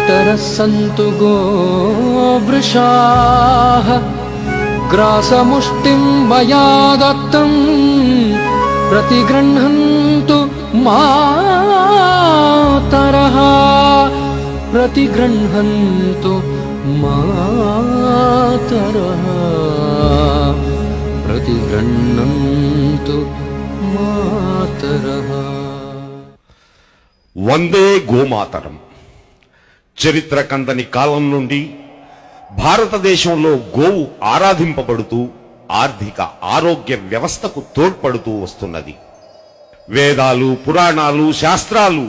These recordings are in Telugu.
पितरः सन्तु गोवृषाः ग्रासमुष्टिं मया दत्तं प्रतिगृह्णन्तु मातरः प्रतिगृह्णन्तु मातरः प्रतिगृह्णन्तु मातरः। వందే గోమాతరం. చరిత్ర కందని కాలం నుండి భారతదేశంలో గోవు ఆరాధింపబడుతూ ఆర్థిక ఆరోగ్య వ్యవస్థకు తోడ్పడుతూ వస్తున్నది. వేదాలు, పురాణాలు, శాస్త్రాలు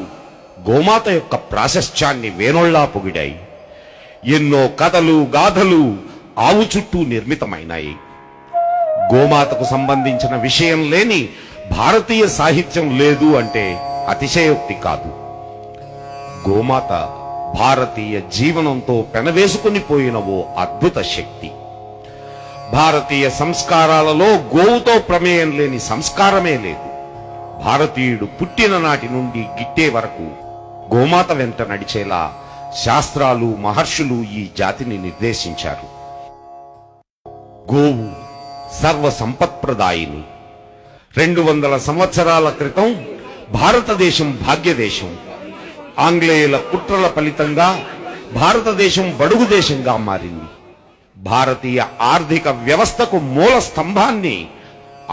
గోమాత యొక్క ప్రాశస్త్యాన్ని వేనోళ్లా పొగిడాయి. ఎన్నో కథలు, గాథలు ఆవు చుట్టూ నిర్మితమైనాయి. గోమాతకు సంబంధించిన విషయం లేని భారతీయ సాహిత్యం లేదు అంటే అతిశయోక్తి కాదు. గోమాత భారతీయ జీవనంతో పెనవేసుకుని పోయిన ఓ అద్భుత శక్తి. భారతీయ సంస్కారాలలో గోవుతో ప్రమేయం లేని సంస్కారమే లేదు. భారతీయుడు పుట్టిన నాటి నుండి గిట్టే వరకు గోమాత వెంట నడిచేలా శాస్త్రాలు, మహర్షులు ఈ జాతిని నిర్దేశించారు. గోవు సర్వ సంపత్ప్రదాయిని. 200 సంవత్సరాల క్రితం భారతదేశం భాగ్యదేశం. ఆంగ్లేయుల కుట్రల ఫలితంగా భారతదేశం బడుగు దేశంగా మారింది. భారతీయ ఆర్థిక వ్యవస్థకు మూల స్తంభాన్ని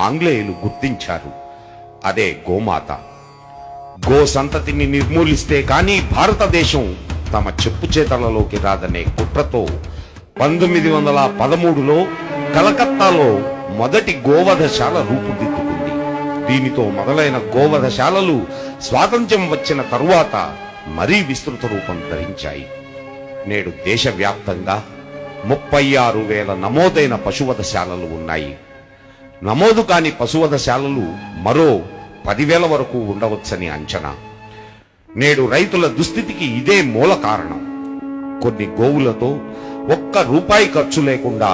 ఆంగ్లేయులు గుర్తించారు. అదే గోమాత. గో సంతతిని నిర్మూలిస్తే కానీ భారతదేశం తమ చెప్పు చేతలలోకి రాదనే కుట్రతో 1913లో కలకత్తాలో మొదటి గోవధశాల రూపుదిద్దుకుంది. దీనితో మొదలైన గోవధశాలలు స్వాతంత్ర్యం వచ్చిన తరువాత మరీ విస్తృత రూపం ధరించాయి. నేడు దేశవ్యాప్తంగా 36,000 నమోదైన పశువధశాలలు ఉన్నాయి. నమోదు కాని పశువధశాలలు మరో 10,000 వరకు ఉండవచ్చని అంచనా. నేడు రైతుల దుస్థితికి ఇదే మూల కారణం. కొన్ని గోవులతో ₹1 ఖర్చు లేకుండా,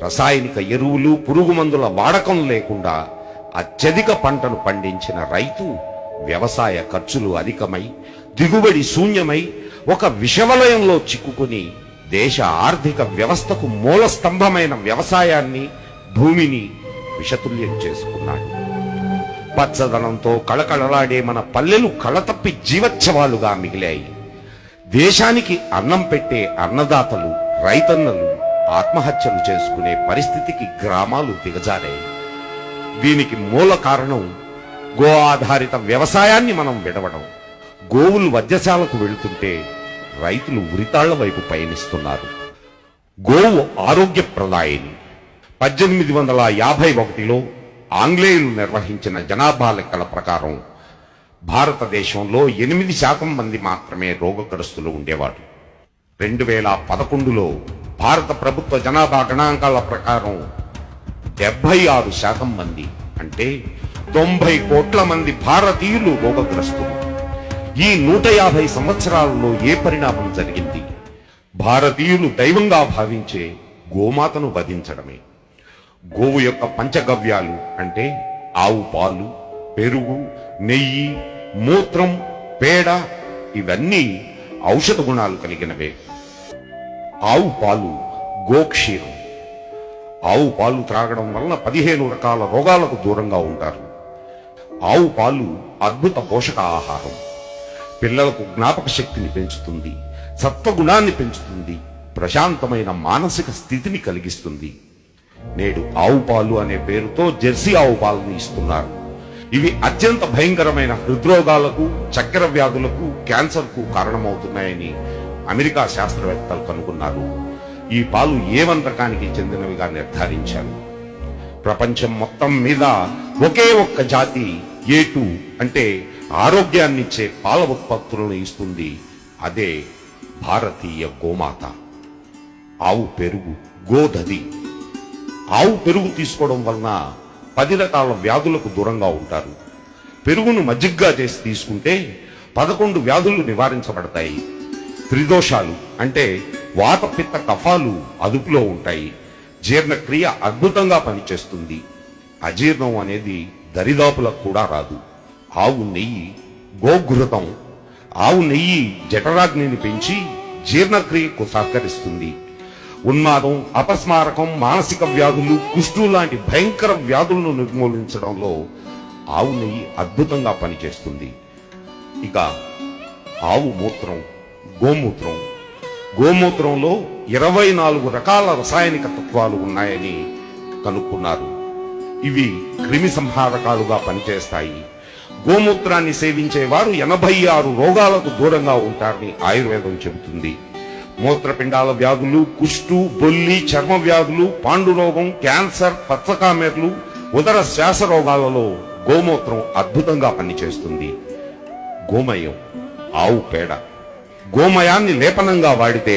రసాయనిక ఎరువులు, పురుగు మందుల వాడకం లేకుండా అత్యధిక పంటను పండించిన రైతు వ్యవసాయ ఖర్చులు అధికమై, దిగుబడి శూన్యమై ఒక విషవలయంలో చిక్కుకుని దేశ ఆర్థిక వ్యవస్థకు మూల స్తంభమైన వ్యవసాయాన్ని, భూమిని విషతుల్యం చేసుకున్నాడు. పచ్చదనంతో కళకళలాడే మన పల్లెలు కళతప్పి జీవోత్సవాలుగా మిగిలాయి. దేశానికి అన్నం పెట్టే అన్నదాతలు, రైతన్నలు ఆత్మహత్యలు చేసుకునే పరిస్థితికి గ్రామాలు దిగజారాయి. దీనికి మూల కారణం గో ఆధారిత వ్యవసాయాన్ని మనం విడవడం. గోవులు వధ్యశాలకు వెళుతుంటే రైతులు ఉరితాళ్ల వైపు పయనిస్తున్నారు. గోవు ఆరోగ్యప్రదాయిని. 1851లో ఆంగ్లేయులు నిర్వహించిన జనాభా లెక్కల ప్రకారం భారతదేశంలో 8% మంది మాత్రమే రోగగ్రస్తులు ఉండేవాడు. 2011లో భారత ప్రభుత్వ జనాభా గణాంకాల ప్రకారం 76% మంది, అంటే 90 కోట్ల మంది భారతీయులు రోగగ్రస్తులు. ఈ 150 సంవత్సరాలలో ఏ పరిణామం జరిగింది? భారతీయులు దైవంగా భావించే గోమాతను వధించడమే. గోవు యొక్క పంచగవ్యాలు అంటే ఆవు పాలు, పెరుగు, నెయ్యి, మూత్రం, పేడ ఇవన్నీ ఔషధ గుణాలు కలిగినవే. ఆవు పాలు గోక్షీరం. ఆవు పాలు త్రాగడం వలన 15 రకాల రోగాలకు దూరంగా ఉంటారు. ఆవు పాలు అద్భుత పోషక ఆహారం. పిల్లలకు జ్ఞాపక శక్తిని పెంచుతుంది, సత్వగుణాన్ని పెంచుతుంది, ప్రశాంతమైన మానసిక స్థితిని కలిగిస్తుంది. నేడు ఆవు పాలు అనే పేరుతో జెర్సీ ఆవు పాలను ఇస్తున్నారు. ఇవి అత్యంత భయంకరమైన హృద్రోగాలకు, చక్కెర వ్యాధులకు, క్యాన్సర్కు కారణమవుతున్నాయని అమెరికా శాస్త్రవేత్తలు కనుగొన్నారు. ఈ పాలు A1 రకానికి చెందినవిగా నిర్ధారించారు. ప్రపంచం మొత్తం మీద ఒకే ఒక్క జాతి A2 అంటే ఆరోగ్యాన్నిచ్చే పాల ఉత్పత్తులను ఇస్తుంది. అదే భారతీయ గోమాత. ఆవు పెరుగు, గోదధి. ఆవు పెరుగు తీసుకోవడం వలన 10 రకాల వ్యాధులకు దూరంగా ఉంటారు. పెరుగును మజ్జిగ్గా చేసి తీసుకుంటే 11 వ్యాధులు నివారించబడతాయి. త్రిదోషాలు అంటే వాత, పిత్త, కఫాలు అదుపులో ఉంటాయి. జీర్ణక్రియ అద్భుతంగా పనిచేస్తుంది. అజీర్ణం అనేది దరిదాపులకు కూడా రాదు. ఆవు నెయ్యి, గోఘృతం. ఆవు నెయ్యి జఠరాగ్నిని పెంచి జీర్ణక్రియకు సహకరిస్తుంది. ఉన్మాదం, అపస్మారకం, మానసిక వ్యాధులు, కుష్టు లాంటి భయంకర వ్యాధులను నిర్మూలించడంలో ఆవు నెయ్యి అద్భుతంగా పనిచేస్తుంది. ఇక ఆవు మూత్రం, గోమూత్రం. గోమూత్రంలో 24 రకాల రసాయనిక తత్వాలు ఉన్నాయని కనుక్కున్నారు. ఇవి క్రిమి సంహారకాలుగా పనిచేస్తాయి. గోమూత్రాన్ని సేవించే వారు 86 రోగాలకు దూరంగా ఉంటారని ఆయుర్వేదం చెబుతుంది. మూత్రపిండాల వ్యాధులు, కుష్టు, బొల్లి, చర్మ వ్యాధులు, పాండురోగం, క్యాన్సర్, పచ్చకామెర్లు, ఉదర శ్వాస రోగాలలో గోమూత్రం అద్భుతంగా పనిచేస్తుంది. గోమయం, ఆవు పేడ. గోమయాన్ని లేపనంగా వాడితే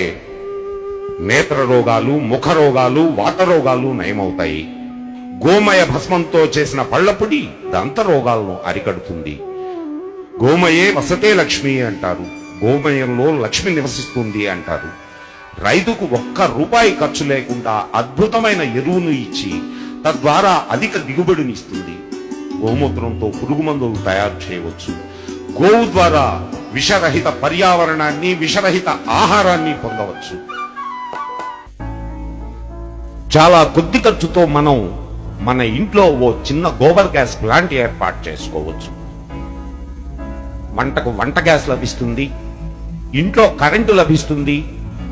నేత్ర రోగాలు, ముఖ రోగాలు, వాత రోగాలు నయమవుతాయి. గోమయ భస్మంతో చేసిన పళ్లపుడి దంత రోగాలను అరికడుతుంది. గోమయే వసతే లక్ష్మి అంటారు. గోమయంలో లక్ష్మి నివసిస్తుంది అంటారు. రైతుకు ₹1 ఖర్చు లేకుండా అద్భుతమైన ఎరువును ఇచ్చి తద్వారా అధిక దిగుబడినిస్తుంది. గోమూత్రంతో పురుగు మందులు తయారు చేయవచ్చు. గోవు ద్వారా విషరహిత పర్యావరణాన్ని, విషరహిత ఆహారాన్ని పొందవచ్చు. చాలా కొద్ది ఖర్చుతో మనం మన ఇంట్లో ఓ చిన్న గోబర్ గ్యాస్ ప్లాంట్ ఏర్పాటు చేసుకోవచ్చు. వంటకు వంట గ్యాస్ లభిస్తుంది, ఇంట్లో కరెంటు లభిస్తుంది,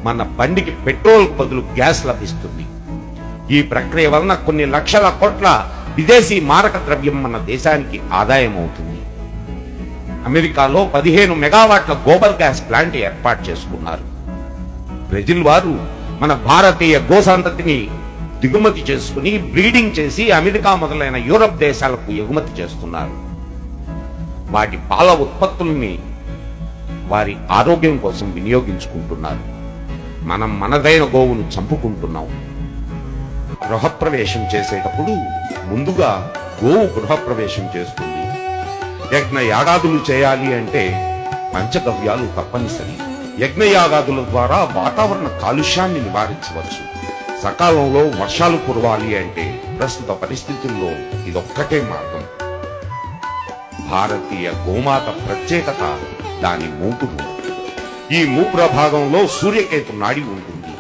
మన బండికి పెట్రోల్ బదులు గ్యాస్ లభిస్తుంది. ఈ ప్రక్రియ వలన కొన్ని లక్షల కోట్ల విదేశీ మారక ద్రవ్యం మన దేశానికి ఆదాయం అవుతుంది. అమెరికాలో 15 మెగావాట్ల గోబర్ గ్యాస్ ప్లాంట్ ఏర్పాటు చేసుకున్నారు. బ్రెజిల్ వారు మన భారతీయ గోసంతతిని దిగుమతి చేసుకుని బ్రీడింగ్ చేసి అమెరికా మొదలైన యూరప్ దేశాలకు ఎగుమతి చేస్తున్నారు. వాటి పాల ఉత్పత్తుల్ని వారి ఆరోగ్యం కోసం వినియోగించుకుంటున్నారు. మనం మనదైన గోవును చంపుకుంటున్నాం. గృహప్రవేశం చేసేటప్పుడు ముందుగా గోవు గృహప్రవేశం చేస్తుంది. యజ్ఞయాగాదులు చేయాలి అంటే పంచగవ్యాలు తప్పనిసరి. యజ్ఞయాగాదుల ద్వారా వాతావరణ కాలుష్యాన్ని నివారించవచ్చు. సకాలంలో వర్షాలు కురవాలి అంటే ప్రస్తుత పరిస్థితుల్లో ఇదొక్కటే మార్గం. భారతీయ గోమాత ప్రత్యేకత దాని మూపురు. ఈ మూపుర భాగంలో సూర్యకేతు నాడి ఉంటుంది.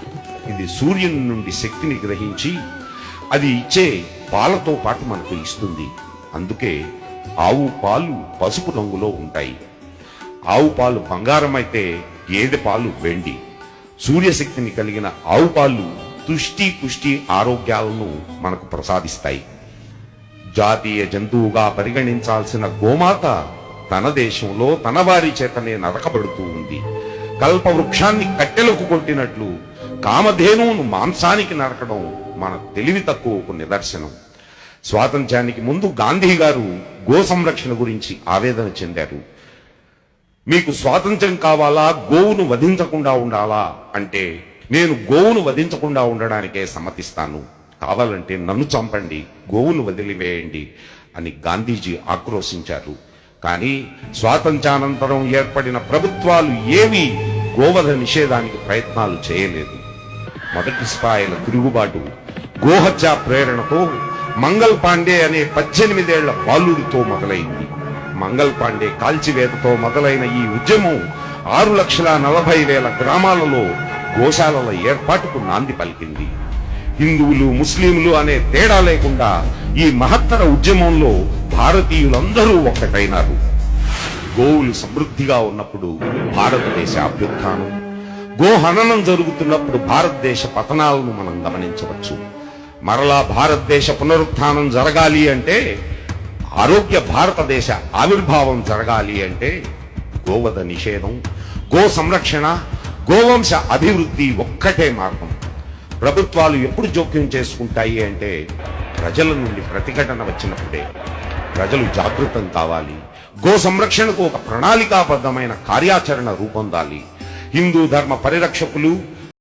ఇది సూర్యుని నుండి శక్తిని గ్రహించి అది ఇచ్చే పాలతో పాటు మనకు ఇస్తుంది. అందుకే ఆవు పాలు పసుపు రంగులో ఉంటాయి. ఆవు పాలు బంగారం అయితే గేదె పాలు వెండి. సూర్యశక్తిని కలిగిన ఆవు పాలు తుష్టి, పుష్టి, ఆరోగ్యాలను మనకు ప్రసాదిస్తాయి. జాతీయ జంతువుగా పరిగణించాల్సిన గోమాత తన దేశంలో తన వారి చేతనే నరకబడుతూ ఉంది. కల్పవృక్షాన్ని కట్టెలకు కొట్టినట్లు కామధేనువును మాంసానికి నరకడం మన తెలివి తక్కువకు నిదర్శనం. స్వాతంత్ర్యానికి ముందు గాంధీ గారు గో సంరక్షణ గురించి ఆవేదన చెందారు. మీకు స్వాతంత్ర్యం కావాలా, గోవును వధించకుండా ఉండాలా అంటే నేను గోవును వధించకుండా ఉండడానికే సమ్మతిస్తాను. కావాలంటే నన్ను చంపండి, గోవును వదిలివేయండి అని గాంధీజీ ఆక్రోశించారు. కానీ స్వాతంత్ర్యానంతరం ఏర్పడిన ప్రభుత్వాలు ఏమీ గోవధ నిషేధానికి ప్రయత్నాలు చేయలేదు. మొదటి సిపాయిల తిరుగుబాటు గోహత్య ప్రేరణతో మంగల్ పాండే అనే 18 ఏళ్ల బాలుడితో మొదలైంది. మంగల్ పాండే కాల్చివేతతో మొదలైన ఈ ఉద్యమం 6,40,000 గ్రామాలలో గోశాలల ఏర్పాటుకు నాంది పలికింది. హిందువులు, ముస్లింలు అనే తేడా లేకుండా ఈ మహత్తర ఉద్యమంలో భారతీయులందరూ ఒక్కటైనారు. గోవులు సమృద్ధిగా ఉన్నప్పుడు భారతదేశ అభ్యుత్థానం, గోహననం జరుగుతున్నప్పుడు భారతదేశ పతనాలను మనం గమనించవచ్చు. మరలా భారతదేశ పునరుత్థానం జరగాలి అంటే, ఆరోగ్య భారతదేశ ఆవిర్భావం జరగాలి అంటే గోవధ నిషేధం, గో సంరక్షణ, గోవంశ అభివృద్ధి ఒక్కటే మార్గం. ప్రభుత్వాలు ఎప్పుడు జోక్యం చేసుకుంటాయి అంటే ప్రజల నుండి ప్రతిఘటన వచ్చినప్పుడే. ప్రజలు జాగృతం కావాలి. గో సంరక్షణకు ఒక ప్రణాళికాబద్ధమైన కార్యాచరణ రూపొందాలి. హిందూ ధర్మ పరిరక్షకులు,